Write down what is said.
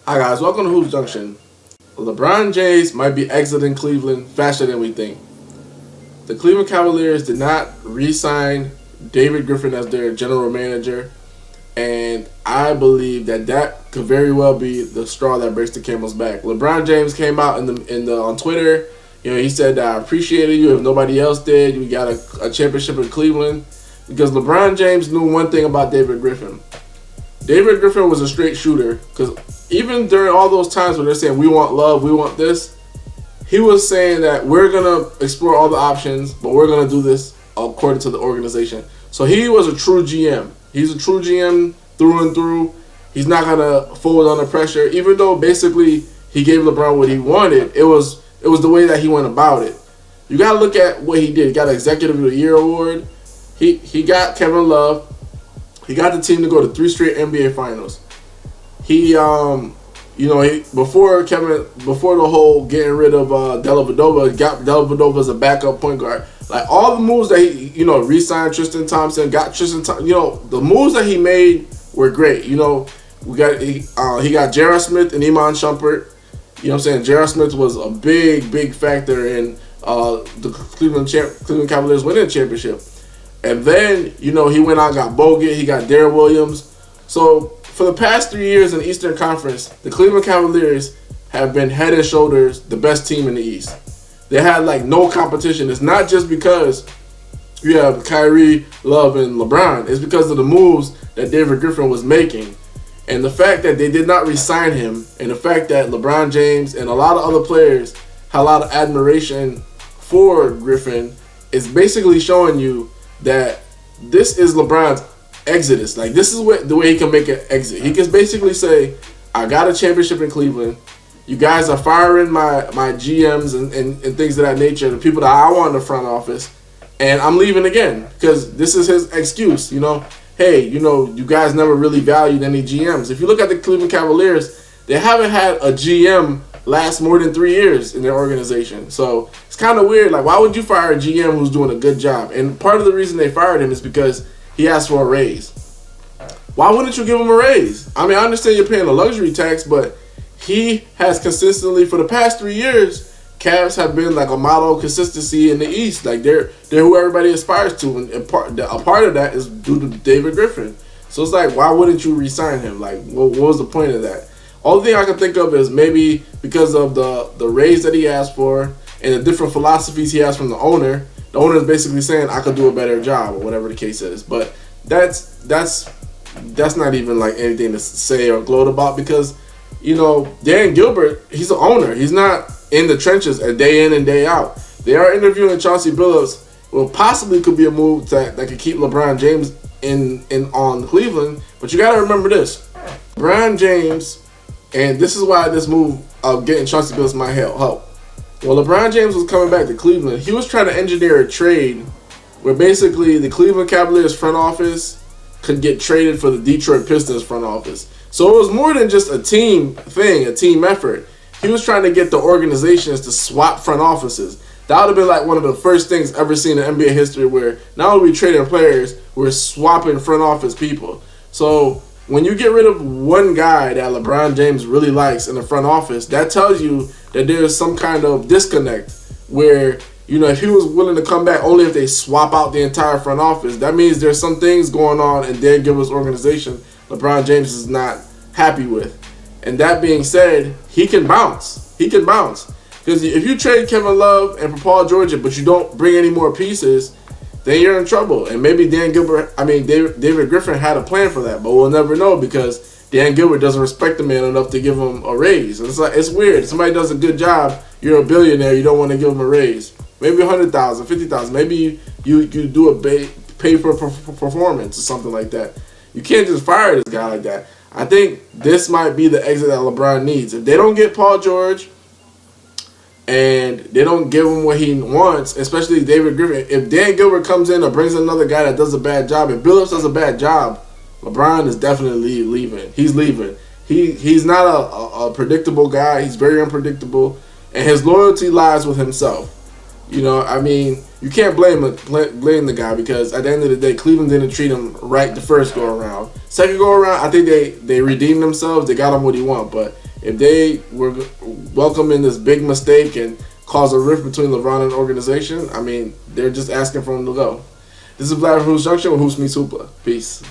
Hi guys, welcome to Hoops Junction. LeBron James might be exiting Cleveland faster than we think. The Cleveland Cavaliers did not re-sign David Griffin as their general manager, and I believe that could very well be the straw that breaks the camel's back. LeBron James came out on Twitter. He said, "I appreciated you if nobody else did. We got a championship in Cleveland," because LeBron James knew one thing about David Griffin. David Griffin was a straight shooter, because even during all those times when they're saying, "We want love, we want this," he was saying that we're going to explore all the options, but we're going to do this according to the organization. So he was a true GM. He's a true GM through and through. He's not going to fold under pressure. Even though basically he gave LeBron what he wanted, it was the way that he went about it. You got to look at what he did. He got an Executive of the Year award. He got Kevin Love. He got the team to go to 3 straight NBA Finals. Before the whole getting rid of Dellavedova, got Dellavedova as a backup point guard. Like all the moves that he, re-signed Tristan Thompson, got Tristan Thompson. The moves that he made were great. He got J.R. Smith and Iman Shumpert. J.R. Smith was a big factor in the Cleveland Cavaliers winning the championship. And then, he went out and got Bogut. He got Darren Williams. So for the past 3 years in the Eastern Conference, the Cleveland Cavaliers have been head and shoulders the best team in the East. They had no competition. It's not just because you have Kyrie, Love, and LeBron. It's because of the moves that David Griffin was making. And the fact that they did not re-sign him, and the fact that LeBron James and a lot of other players had a lot of admiration for Griffin is basically showing you that this is LeBron's exodus. This is the way he can make an exit. He can basically say, "I got a championship in Cleveland. You guys are firing my GMs and things of that nature, the people that I want in the front office, and I'm leaving again," because this is his excuse. Hey, you guys never really valued any GMs. If you look at the Cleveland Cavaliers, they haven't had a GM last more than 3 years in their organization. So it's kind of weird. Why would you fire a GM who's doing a good job? And part of the reason they fired him is because he asked for a raise. Why wouldn't you give him a raise? I understand you're paying a luxury tax, but he has consistently, for the past 3 years, Cavs have been a model of consistency in the East. They're who everybody aspires to, and a part of that is due to David Griffin. So it's why wouldn't you re-sign him? What was the point of that? All the thing I can think of is maybe because of the raise that he asked for and the different philosophies he has from the owner. The owner is basically saying, "I could do a better job," or whatever the case is. But that's not even anything to say or gloat about, because Dan Gilbert, he's the owner. He's not in the trenches a day in and day out. They are interviewing Chauncey Billups. Well, possibly could be a move that could keep LeBron James on Cleveland. But you got to remember this: LeBron James, and this is why this move of getting Chauncey Billups might help. Well, LeBron James was coming back to Cleveland. He was trying to engineer a trade where basically the Cleveland Cavaliers front office could get traded for the Detroit Pistons front office. So it was more than just a team thing, a team effort. He was trying to get the organizations to swap front offices. That would have been one of the first things ever seen in NBA history, where not only are we trading players, we're swapping front office people. So when you get rid of one guy that LeBron James really likes in the front office, that tells you that there's some kind of disconnect where, if he was willing to come back only if they swap out the entire front office, that means there's some things going on in Dan Gilbert's organization LeBron James is not happy with. And that being said, he can bounce. Because if you trade Kevin Love and for Paul George, but you don't bring any more pieces, then you're in trouble. And maybe David Griffin had a plan for that, but we'll never know, because Dan Gilbert doesn't respect the man enough to give him a raise. And it's weird. If somebody does a good job, you're a billionaire, you don't want to give him a raise. Maybe $100,000, $50,000. Maybe you do a pay for performance or something like that. You can't just fire this guy like that. I think this might be the exit that LeBron needs. If they don't get Paul George and they don't give him what he wants, especially David Griffin, if Dan Gilbert comes in or brings another guy that does a bad job, if Billups does a bad job, LeBron is definitely leaving. He's leaving. He's not a predictable guy. He's very unpredictable, and his loyalty lies with himself. You can't blame the guy, because at the end of the day, Cleveland didn't treat him right the first go around. Second go around, I think they redeemed themselves. They got him what he want, but if they were welcoming this big mistake and cause a rift between LeBron and the organization, I mean, they're just asking for him to go. This is Vlad from Hoops Junction with Hoops Meets Hoopla. Peace.